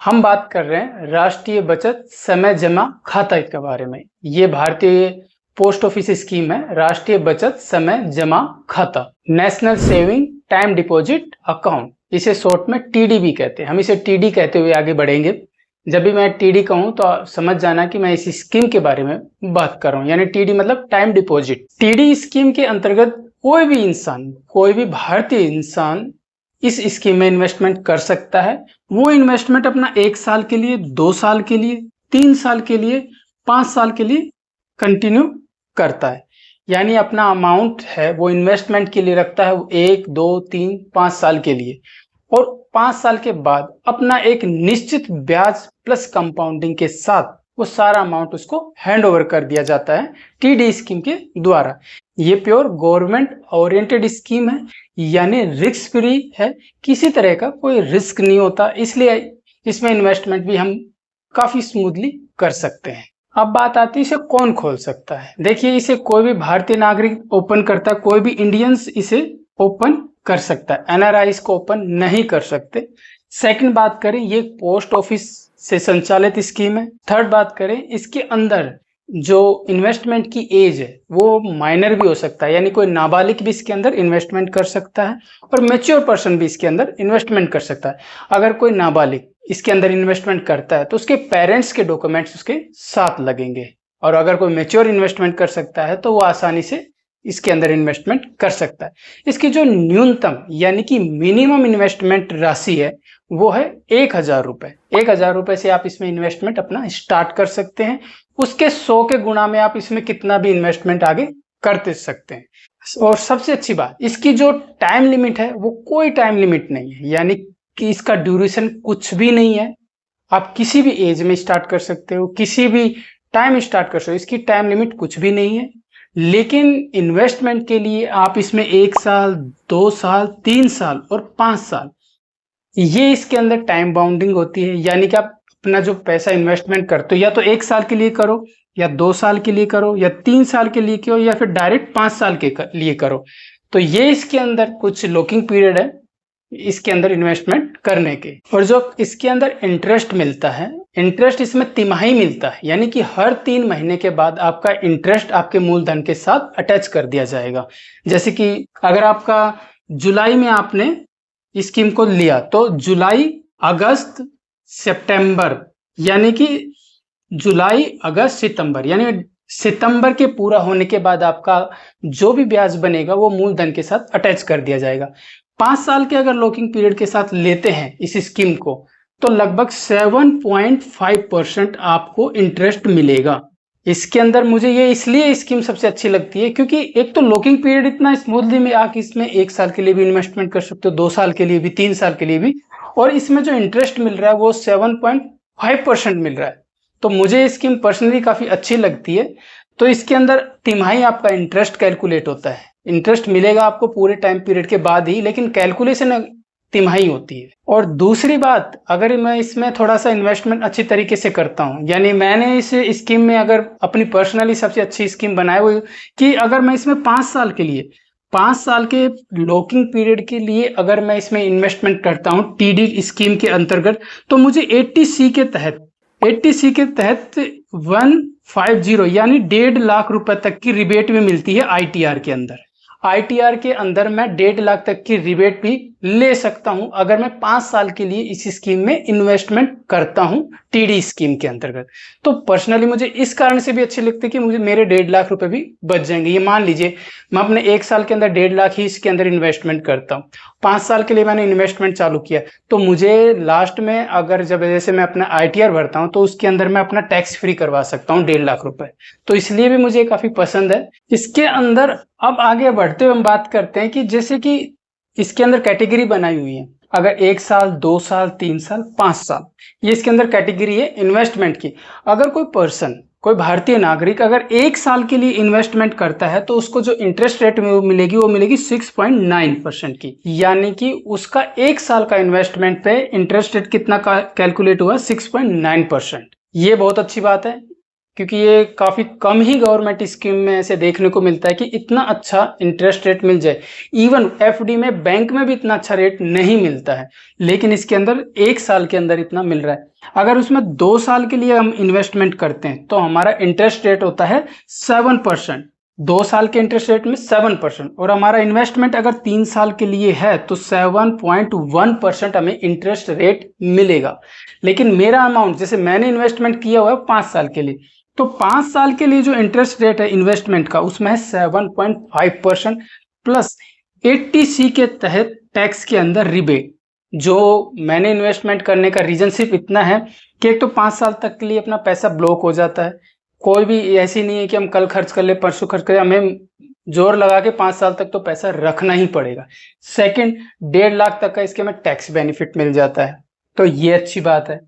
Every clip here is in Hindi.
हम बात कर रहे हैं राष्ट्रीय बचत समय जमा खाता के बारे में। ये भारतीय पोस्ट ऑफिस स्कीम है, राष्ट्रीय बचत समय जमा खाता, national saving time deposit account. इसे शॉर्ट में टीडीबी कहते हैं। हम इसे टीडी कहते हुए आगे बढ़ेंगे। जब भी मैं टीडी कहूँ तो समझ जाना कि मैं इस स्कीम के बारे में बात कर रहा हूँ, यानी टीडी मतलब टाइम डिपॉजिट। टीडी स्कीम के अंतर्गत कोई भी इंसान, कोई भी भारतीय इंसान इस स्कीम में इन्वेस्टमेंट कर सकता है। वो इन्वेस्टमेंट अपना 1 साल के लिए, 2 साल के लिए, 3 साल के लिए, 5 साल के लिए कंटिन्यू करता है। यानी अपना अमाउंट है वो इन्वेस्टमेंट के लिए रखता है 1, 2, 3, 5 साल के लिए, और 5 साल के बाद अपना एक निश्चित ब्याज प्लस कंपाउंडिंग के साथ वो सारा अमाउंट उसको हैंड ओवर कर दिया जाता है टीडी स्कीम के द्वारा। ये प्योर गवर्नमेंट ओरिएंटेड स्कीम है, यानी रिस्क फ्री है, किसी तरह का कोई रिस्क नहीं होता, इसलिए इसमें इन्वेस्टमेंट भी हम काफी स्मूथली कर सकते हैं। अब बात आती है इसे कौन खोल सकता है। देखिए, इसे कोई भी भारतीय नागरिक ओपन करता है, कोई भी इंडियंस इसे ओपन कर सकता है, एनआरआई इसको ओपन नहीं कर सकते। सेकंड बात करें, ये पोस्ट ऑफिस से संचालित स्कीम है। थर्ड बात करें, इसके अंदर जो इन्वेस्टमेंट की एज है वो माइनर भी हो सकता है, यानी कोई नाबालिग भी इसके अंदर इन्वेस्टमेंट कर सकता है, और मैच्योर पर्सन भी इसके अंदर इन्वेस्टमेंट कर सकता है। अगर कोई नाबालिग इसके अंदर इन्वेस्टमेंट करता है तो उसके पेरेंट्स के डॉक्यूमेंट्स उसके साथ लगेंगे, और अगर कोई मैच्योर इन्वेस्टमेंट कर सकता है तो वो आसानी से इसके अंदर इन्वेस्टमेंट कर सकता है। इसकी जो न्यूनतम यानी कि मिनिमम इन्वेस्टमेंट राशि है वो है 1000 रुपए। 1000 रुपए से आप इसमें इन्वेस्टमेंट अपना स्टार्ट कर सकते हैं। उसके 100 के गुणा में आप इसमें कितना भी इन्वेस्टमेंट आगे करते सकते हैं। और सबसे अच्छी बात, इसकी जो टाइम लिमिट है वो कोई टाइम लिमिट नहीं है, यानी कि इसका ड्यूरेशन कुछ भी नहीं है। आप किसी भी एज में स्टार्ट कर सकते हो, किसी भी टाइम स्टार्ट कर सकते हो, इसकी टाइम लिमिट कुछ भी नहीं है। लेकिन इन्वेस्टमेंट के लिए आप इसमें 1 साल, 2 साल, 3 साल और 5 साल, ये इसके अंदर टाइम बाउंडिंग होती है। यानी कि आप अपना जो पैसा इन्वेस्टमेंट करते हो या तो 1 साल के लिए करो, या 2 साल के लिए करो, या 3 साल के लिए करो, या फिर डायरेक्ट 5 साल के लिए करो। तो ये इसके अंदर कुछ लॉकिंग पीरियड है इसके अंदर इन्वेस्टमेंट करने के। और जो इसके अंदर इंटरेस्ट मिलता है, इंटरेस्ट इसमें तिमाही मिलता है, यानी कि हर 3 महीने के बाद आपका इंटरेस्ट आपके मूलधन के साथ अटैच कर दिया जाएगा। जैसे कि अगर आपका जुलाई में आपने स्कीम को लिया तो जुलाई, अगस्त, सितंबर, यानी कि जुलाई, अगस्त, सितंबर, यानी सितंबर के पूरा होने के बाद आपका जो भी ब्याज बनेगा वो मूलधन के साथ अटैच कर दिया जाएगा। 5 साल के अगर लॉकिंग पीरियड के साथ लेते हैं इस स्कीम को तो लगभग 7.5% आपको इंटरेस्ट मिलेगा। इसके अंदर मुझे ये इसलिए स्कीम सबसे अच्छी लगती है क्योंकि एक तो लॉकिंग पीरियड इतना स्मूथली में आप इसमें 1 साल के लिए भी इन्वेस्टमेंट कर सकते हो, 2 साल के लिए भी, 3 साल के लिए भी, और इसमें जो इंटरेस्ट मिल रहा है वो 7.5% मिल रहा है। तो मुझे स्कीम पर्सनली काफी अच्छी लगती है। तो इसके अंदर तिमाही आपका इंटरेस्ट कैलकुलेट होता है, इंटरेस्ट मिलेगा आपको पूरे टाइम पीरियड के बाद ही, लेकिन कैलकुलेशन तिमाही होती है। और दूसरी बात, अगर मैं इसमें थोड़ा सा इन्वेस्टमेंट अच्छी तरीके से करता हूं, यानी मैंने इस स्कीम में अगर अपनी पर्सनली सबसे अच्छी स्कीम बनाई हुई कि अगर मैं इसमें 5 साल के लिए, 5 साल के लॉकिंग पीरियड के लिए अगर मैं इसमें इन्वेस्टमेंट करता हूं टीडी स्कीम के अंतर्गत, तो मुझे 80C के तहत 150 यानी 1.5 लाख रुपए तक की रिबेट भी मिलती है आईटीआर के अंदर। आईटीआर के अंदर मैं 1.5 लाख तक की रिबेट भी ले सकता हूं अगर मैं 5 साल के लिए इस स्कीम में इन्वेस्टमेंट करता हूं टीडी स्कीम के अंतर्गत। तो पर्सनली मुझे इस कारण से भी अच्छे लगते हैं कि मुझे मेरे 1.5 लाख रुपए भी बच जाएंगे। ये मान लीजिए मैं अपने 1 साल के अंदर 1.5 लाख ही इसके अंदर इन्वेस्टमेंट करता हूँ, 5 साल के लिए मैंने इन्वेस्टमेंट चालू किया, तो मुझे लास्ट में अगर जब जैसे मैं अपना आईटीआर भरता हूँ तो उसके अंदर मैं अपना टैक्स फ्री करवा सकता हूँ 1.5 लाख रुपए। तो इसलिए भी मुझे काफी पसंद है इसके अंदर। अब आगे बढ़ते हुए हम बात करते हैं कि जैसे कि इसके अंदर कैटेगरी बनाई हुई है, अगर 1 साल, 2 साल, 3 साल, 5 साल, ये इसके अंदर कैटेगरी है इन्वेस्टमेंट की। अगर कोई पर्सन, कोई भारतीय नागरिक अगर 1 साल के लिए इन्वेस्टमेंट करता है तो उसको जो इंटरेस्ट रेट मिलेगी वो मिलेगी 6.9% की, यानी कि उसका 1 साल का इन्वेस्टमेंट पे इंटरेस्ट रेट कितना का कैलकुलेट हुआ, 6.9%। ये बहुत अच्छी बात है क्योंकि ये काफी कम ही गवर्नमेंट स्कीम में ऐसे देखने को मिलता है कि इतना अच्छा इंटरेस्ट रेट मिल जाए। इवन एफडी में बैंक में भी इतना अच्छा रेट नहीं मिलता है, लेकिन इसके अंदर 1 साल के अंदर इतना मिल रहा है। अगर उसमें 2 साल के लिए हम इन्वेस्टमेंट करते हैं तो हमारा इंटरेस्ट रेट होता है 7%। 2 साल के इंटरेस्ट रेट में 7%, और हमारा इन्वेस्टमेंट अगर 3 साल के लिए है तो 7.1% हमें इंटरेस्ट रेट मिलेगा। लेकिन मेरा अमाउंट, जैसे मैंने इन्वेस्टमेंट किया हुआ है 5 साल के लिए, तो 5 साल के लिए जो इंटरेस्ट रेट है इन्वेस्टमेंट का उसमें है 7.5% प्लस 80C के तहत टैक्स के अंदर रिबेट। जो मैंने इन्वेस्टमेंट करने का रीजन सिर्फ इतना है कि एक तो 5 साल तक के लिए अपना पैसा ब्लॉक हो जाता है, कोई भी ऐसी नहीं है कि हम कल खर्च कर ले परसों खर्च करें, हमें जोर लगा के 5 साल तक तो पैसा रखना ही पड़ेगा। सेकंड, 1.5 लाख तक का इसके में टैक्स बेनिफिट मिल जाता है, तो ये अच्छी बात है।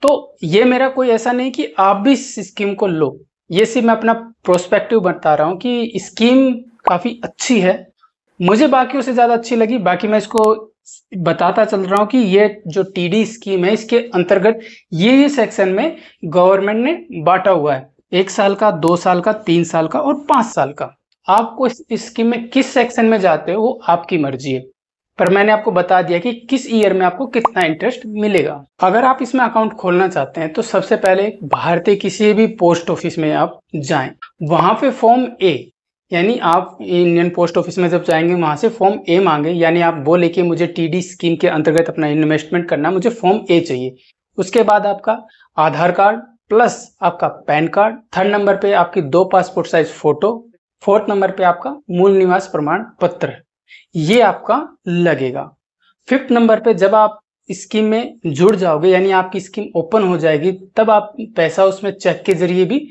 तो ये मेरा कोई ऐसा नहीं कि आप भी इस स्कीम को लो, ये सिर्फ मैं अपना प्रोस्पेक्टिव बता रहा हूँ कि स्कीम काफी अच्छी है, मुझे बाकियों से ज्यादा अच्छी लगी। बाकी मैं इसको बताता चल रहा हूँ कि ये जो टीडी स्कीम है इसके अंतर्गत ये सेक्शन में गवर्नमेंट ने बांटा हुआ है, 1 साल का, 2 साल का, 3 साल का और 5 साल का। आपको इस स्कीम में किस सेक्शन में जाते हो वो आपकी मर्जी है, पर मैंने आपको बता दिया कि किस ईयर में आपको कितना इंटरेस्ट मिलेगा। अगर आप इसमें अकाउंट खोलना चाहते हैं तो सबसे पहले भारतीय किसी भी पोस्ट ऑफिस में आप जाएं, वहां पे फॉर्म ए, यानी आप इंडियन पोस्ट ऑफिस में जब जाएंगे वहां से फॉर्म ए मांगे, यानी आप बोले कि मुझे टीडी स्कीम के अंतर्गत अपना इन्वेस्टमेंट करना, मुझे फॉर्म ए चाहिए। उसके बाद आपका आधार कार्ड प्लस आपका पैन कार्ड, 3rd नंबर पे आपकी 2 passport size photo, 4th number पे आपका मूल निवास प्रमाण पत्र, ये आपका लगेगा। 5th नंबर पे जब आप स्कीम में जुड़ जाओगे, यानी आपकी स्कीम ओपन हो जाएगी, तब आप पैसा उसमें चेक के जरिए भी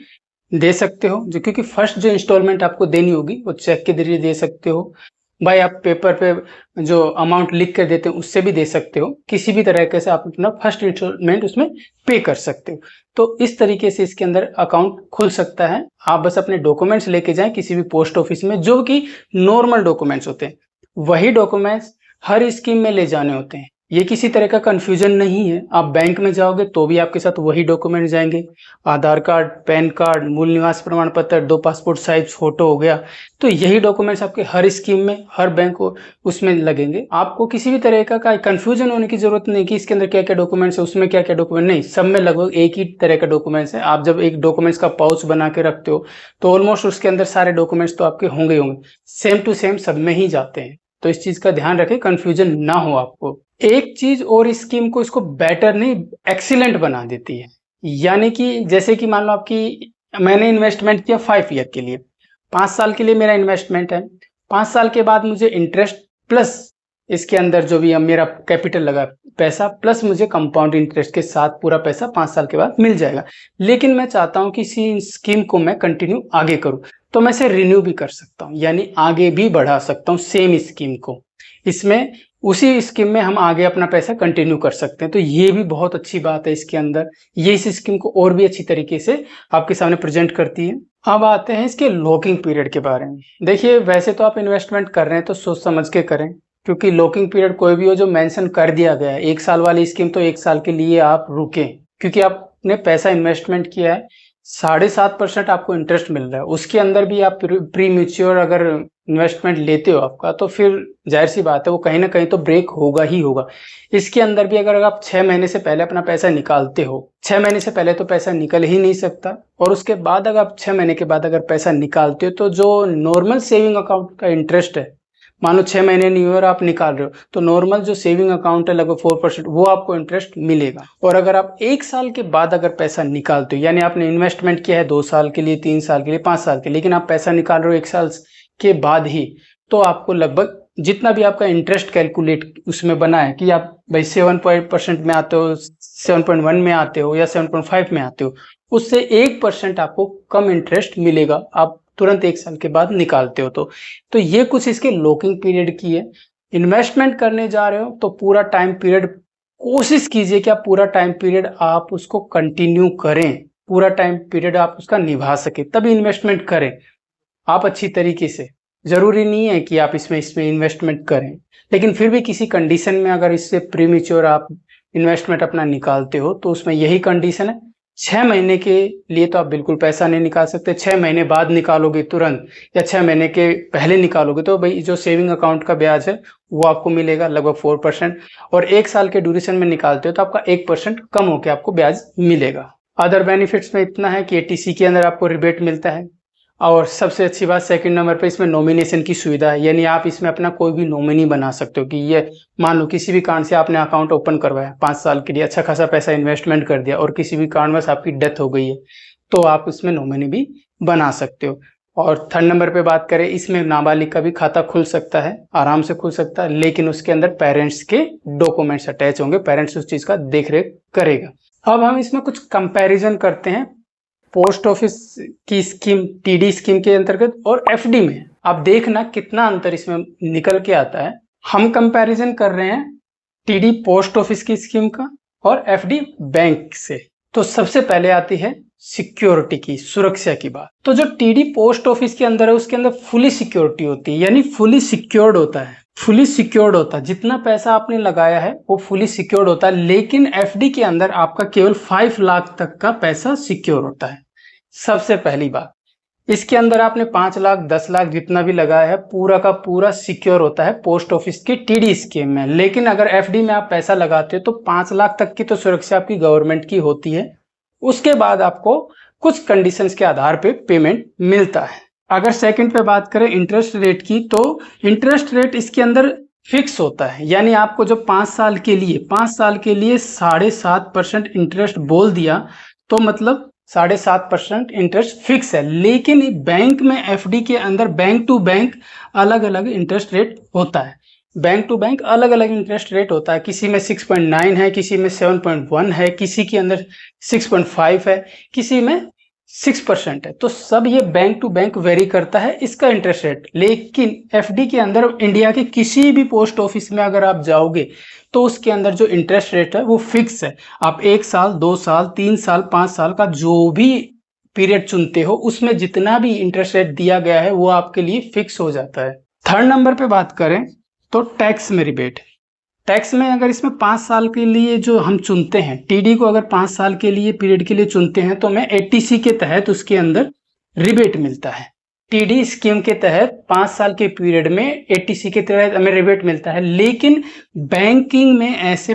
दे सकते हो, जो क्योंकि फर्स्ट जो इंस्टॉलमेंट आपको देनी होगी वो चेक के जरिए दे सकते हो। भाई आप पेपर पे जो अमाउंट लिख कर देते हो उससे भी दे सकते हो, किसी भी तरीके से आप अपना फर्स्ट इंस्टॉलमेंट उसमें पे कर सकते हो। तो इस तरीके से इसके अंदर अकाउंट खुल सकता है। आप बस अपने डॉक्यूमेंट्स लेके जाएं किसी भी पोस्ट ऑफिस में, जो कि नॉर्मल डॉक्यूमेंट्स होते हैं, वही डॉक्यूमेंट्स हर स्कीम में ले जाने होते हैं। ये किसी तरह का कंफ्यूजन नहीं है। आप बैंक में जाओगे तो भी आपके साथ वही डॉक्यूमेंट जाएंगे, आधार कार्ड, पैन कार्ड, मूल निवास प्रमाण पत्र, 2 पासपोर्ट साइज फोटो हो गया, तो यही डॉक्यूमेंट्स आपके हर स्कीम में, हर बैंक को उसमें लगेंगे। आपको किसी भी तरह का कंफ्यूजन होने की जरूरत नहीं कि इसके अंदर क्या क्या डॉक्यूमेंट्स है, उसमें क्या क्या डॉक्यूमेंट, नहीं, सब में लगभग एक ही तरह का डॉक्यूमेंट्स है। आप जब एक डॉक्यूमेंट्स का पाउच बना के रखते हो तो ऑलमोस्ट उसके अंदर सारे डॉक्यूमेंट्स तो आपके होंगे होंगे, सेम टू सेम सब में ही जाते हैं। तो इस चीज का ध्यान रखें, कंफ्यूजन ना हो आपको। एक चीज और इस स्कीम को इसको बेटर नहीं, एक्सीलेंट बना देती है। यानी कि जैसे कि मान लो आपकी, मैंने इन्वेस्टमेंट किया 5 ईयर के लिए, 5 साल के लिए मेरा इन्वेस्टमेंट है, 5 साल के बाद मुझे इंटरेस्ट प्लस इसके अंदर जो भी मेरा कैपिटल लगा पैसा प्लस मुझे कंपाउंड इंटरेस्ट के साथ पूरा पैसा 5 साल के बाद मिल जाएगा। लेकिन मैं चाहता हूं कि इसी स्कीम को मैं कंटिन्यू आगे करूं, तो मैं इसे रिन्यू भी कर सकता हूं, यानी आगे भी बढ़ा सकता हूं सेम स्कीम को। इसमें उसी स्कीम में हम आगे अपना पैसा कंटिन्यू कर सकते हैं, तो ये भी बहुत अच्छी बात है इसके अंदर। ये इस स्कीम को और भी अच्छी तरीके से आपके सामने प्रेजेंट करती है। अब आते हैं इसके लॉकिंग पीरियड के बारे में। देखिए, वैसे तो आप इन्वेस्टमेंट कर रहे हैं तो सोच समझ के करें, क्योंकि लॉकिंग पीरियड कोई भी हो जो मेंशन कर दिया गया है, 1 साल वाली स्कीम तो 1 साल के लिए आप रुकें, क्योंकि आपने पैसा इन्वेस्टमेंट किया है, 7.5% आपको इंटरेस्ट मिल रहा है। उसके अंदर भी आप प्री मैच्योर अगर इन्वेस्टमेंट लेते हो आपका, तो फिर जाहिर सी बात है वो कहीं ना कहीं तो ब्रेक होगा ही होगा। इसके अंदर भी अगर आप 6 महीने से पहले अपना पैसा निकालते हो, 6 महीने से पहले तो पैसा निकल ही नहीं सकता, और उसके बाद अगर आप 6 महीने के बाद अगर पैसा निकालते हो तो जो नॉर्मल सेविंग अकाउंट का इंटरेस्ट है, मान लो 6 महीने नहीं हुए और आप निकाल रहे हो, तो नॉर्मल जो सेविंग अकाउंट है लगभग 4%, वो आपको इंटरेस्ट मिलेगा। और अगर आप 1 साल के बाद अगर पैसा निकालते हो, यानी आपने इन्वेस्टमेंट किया है 2 साल के लिए, 3 साल के लिए, 5 साल के लिए, लेकिन आप पैसा निकाल रहे हो 1 साल के बाद ही, तो आपको लगभग जितना भी आपका इंटरेस्ट कैलकुलेट उसमें बना है कि आप भाई 7% में आते हो, 7.1 में आते हो या 7.5 में आते हो, उससे 1% आपको कम इंटरेस्ट मिलेगा, आप तुरंत 1 साल के बाद निकालते हो। तो ये कुछ इसके लॉकिंग पीरियड की है। इन्वेस्टमेंट करने जा रहे हो तो पूरा टाइम पीरियड कोशिश कीजिए कि आप पूरा टाइम पीरियड आप उसको कंटिन्यू करें, पूरा टाइम पीरियड आप उसका निभा सके, तभी इन्वेस्टमेंट करें आप अच्छी तरीके से। जरूरी नहीं है कि आप इसमें इन्वेस्टमेंट करें, लेकिन फिर भी किसी कंडीशन में अगर इससे प्रीमेच्योर आप इन्वेस्टमेंट अपना निकालते हो तो उसमें यही कंडीशन है, 6 महीने के लिए तो आप बिल्कुल पैसा नहीं निकाल सकते। 6 महीने बाद निकालोगे तुरंत या 6 महीने के पहले निकालोगे तो भाई जो सेविंग अकाउंट का ब्याज है वो आपको मिलेगा लगभग 4%, और 1 साल के ड्यूरेशन में निकालते हो तो आपका 1% कम होकर आपको ब्याज मिलेगा। अदर बेनिफिट्स में इतना है कि एटीसी के अंदर आपको रिबेट मिलता है, और सबसे अच्छी बात सेकंड नंबर पे इसमें नॉमिनेशन की सुविधा है, यानी आप इसमें अपना कोई भी नॉमिनी बना सकते हो कि ये मान लो किसी भी कारण से आपने अकाउंट ओपन करवाया 5 साल के लिए, अच्छा खासा पैसा इन्वेस्टमेंट कर दिया और किसी भी कारणवश आपकी डेथ हो गई है तो आप उसमें नॉमिनी भी बना सकते हो। और थर्ड नंबर पे बात करें, इसमें नाबालिग का भी खाता खुल सकता है, आराम से खुल सकता है, लेकिन उसके अंदर पेरेंट्स के डॉक्यूमेंट्स अटैच होंगे, पेरेंट्स उस चीज का देख रेख करेगा। अब हम इसमें कुछ कंपैरिजन करते हैं पोस्ट ऑफिस की स्कीम, टीडी स्कीम के अंतर्गत और एफडी में। आप देखना कितना अंतर इसमें निकल के आता है। हम कंपैरिजन कर रहे हैं टीडी पोस्ट ऑफिस की स्कीम का और एफडी बैंक से। तो सबसे पहले आती है सिक्योरिटी की, सुरक्षा की बात। तो जो टीडी पोस्ट ऑफिस के अंदर है उसके अंदर फुली सिक्योरिटी होती है, यानी फुली सिक्योर्ड होता है, फुली सिक्योर्ड होता है, जितना पैसा आपने लगाया है वो फुली सिक्योर्ड होता है। लेकिन एफडी के अंदर आपका केवल 5 लाख तक का पैसा सिक्योर होता है। सबसे पहली बात, इसके अंदर आपने 5 लाख 10 लाख जितना भी लगाया है पूरा का पूरा सिक्योर होता है पोस्ट ऑफिस की टीडी स्कीम में। लेकिन अगर एफडी में आप पैसा लगाते हो तो 5 लाख तक की तो सुरक्षा आपकी गवर्नमेंट की होती है, उसके बाद आपको कुछ कंडीशंस के आधार पे पेमेंट मिलता है। अगर सेकंड पे बात करें इंटरेस्ट रेट की, तो इंटरेस्ट रेट इसके अंदर फिक्स होता है, यानी आपको जो 5 साल के लिए 7.5% इंटरेस्ट बोल दिया तो मतलब 7.5% इंटरेस्ट फिक्स है। लेकिन बैंक में एफडी के अंदर बैंक टू बैंक अलग अलग इंटरेस्ट रेट होता है, बैंक टू बैंक अलग अलग इंटरेस्ट रेट होता है। किसी में 6.9 है, किसी में 7.1 है, किसी के अंदर 6.5 है, किसी में 6% है। तो सब ये बैंक टू बैंक वेरी करता है इसका इंटरेस्ट रेट। लेकिन एफडी के अंदर इंडिया के किसी भी पोस्ट ऑफिस में अगर आप जाओगे तो उसके अंदर जो इंटरेस्ट रेट है वो फिक्स है। आप 1 साल 2 साल 3 साल 5 साल का जो भी पीरियड चुनते हो उसमें जितना भी इंटरेस्ट रेट दिया गया है वो आपके लिए फिक्स हो जाता है। थर्ड नंबर पे बात करें तो टैक्स में रिबेट। टैक्स में अगर इसमें 5 साल के लिए जो हम चुनते हैं टीडी को, अगर 5 साल के लिए पीरियड के लिए चुनते हैं तो हमें एटीसी के तहत उसके अंदर रिबेट मिलता है। टीडी स्कीम के तहत 5 साल के पीरियड में एटीसी के तहत हमें रिबेट मिलता है। लेकिन बैंकिंग में ऐसे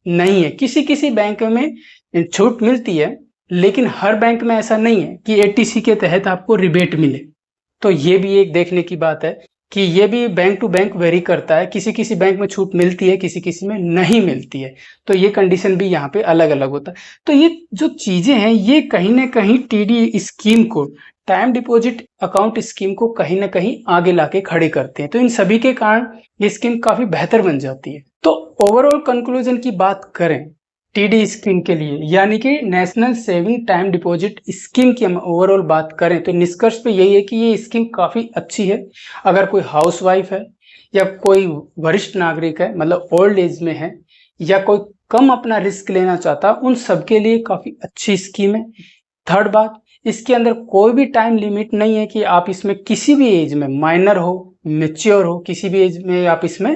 नहीं है, किसी किसी बैंक में छूट मिलती है लेकिन हर बैंक में ऐसा नहीं है कि एटीसी के तहत आपको रिबेट मिले। तो ये भी एक देखने की बात है कि ये भी बैंक टू बैंक वेरी करता है, किसी किसी बैंक में छूट मिलती है, किसी किसी में नहीं मिलती है। तो ये कंडीशन भी यहाँ पे अलग अलग होता है। तो ये जो चीजें हैं ये कहीं ना कहीं टीडी स्कीम को, टाइम डिपॉजिट अकाउंट स्कीम को कहीं ना कहीं आगे लाके खड़े करते हैं। तो इन सभी के कारण ये स्कीम काफी बेहतर बन जाती है। तो ओवरऑल कंक्लूजन की बात करें टीडी स्कीम के लिए, यानी कि national saving time deposit scheme की हम ओवरऑल बात करें तो निष्कर्ष पे यही है कि ये स्कीम काफी अच्छी है। अगर कोई हाउसवाइफ है या कोई वरिष्ठ नागरिक है, मतलब ओल्ड एज में है, या कोई कम अपना रिस्क लेना चाहता है, उन सबके लिए काफी अच्छी स्कीम है। थर्ड बात, इसके अंदर कोई भी टाइम लिमिट नहीं है कि आप इसमें किसी भी एज में, माइनर हो मेच्योर हो, किसी भी एज में आप इसमें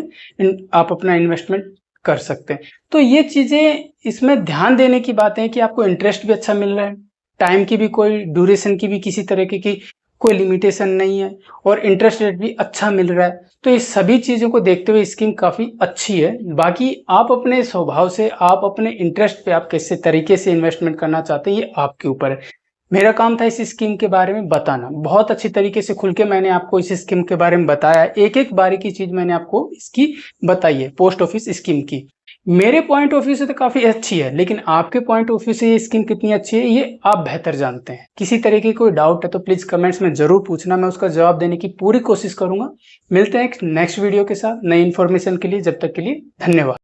आप अपना इन्वेस्टमेंट कर सकते हैं। तो ये चीजें इसमें ध्यान देने की बातें हैं कि आपको इंटरेस्ट भी अच्छा मिल रहा है, टाइम की भी कोई ड्यूरेशन की भी किसी तरह की कोई लिमिटेशन नहीं है, और इंटरेस्ट रेट भी अच्छा मिल रहा है। तो ये सभी चीजों को देखते हुए स्कीम काफी अच्छी है। बाकी आप अपने स्वभाव से, आप अपने इंटरेस्ट पे आप कैसे तरीके से इन्वेस्टमेंट करना चाहते हैं ये आपके ऊपर है। मेरा काम था इस स्कीम के बारे में बताना, बहुत अच्छी तरीके से खुल के मैंने आपको इस स्कीम के बारे में बताया। एक एक बारीकी चीज मैंने आपको इसकी बताई है पोस्ट ऑफिस स्कीम की। मेरे पॉइंट ऑफ व्यू से तो काफी अच्छी है, लेकिन आपके पॉइंट ऑफ व्यू से ये स्कीम कितनी अच्छी है ये आप बेहतर जानते हैं। किसी तरह की कोई डाउट है तो प्लीज कमेंट्स में जरूर पूछना, मैं उसका जवाब देने की पूरी कोशिश करूंगा। मिलते हैं एक नेक्स्ट वीडियो के साथ नई इन्फॉर्मेशन के लिए, जब तक के लिए धन्यवाद।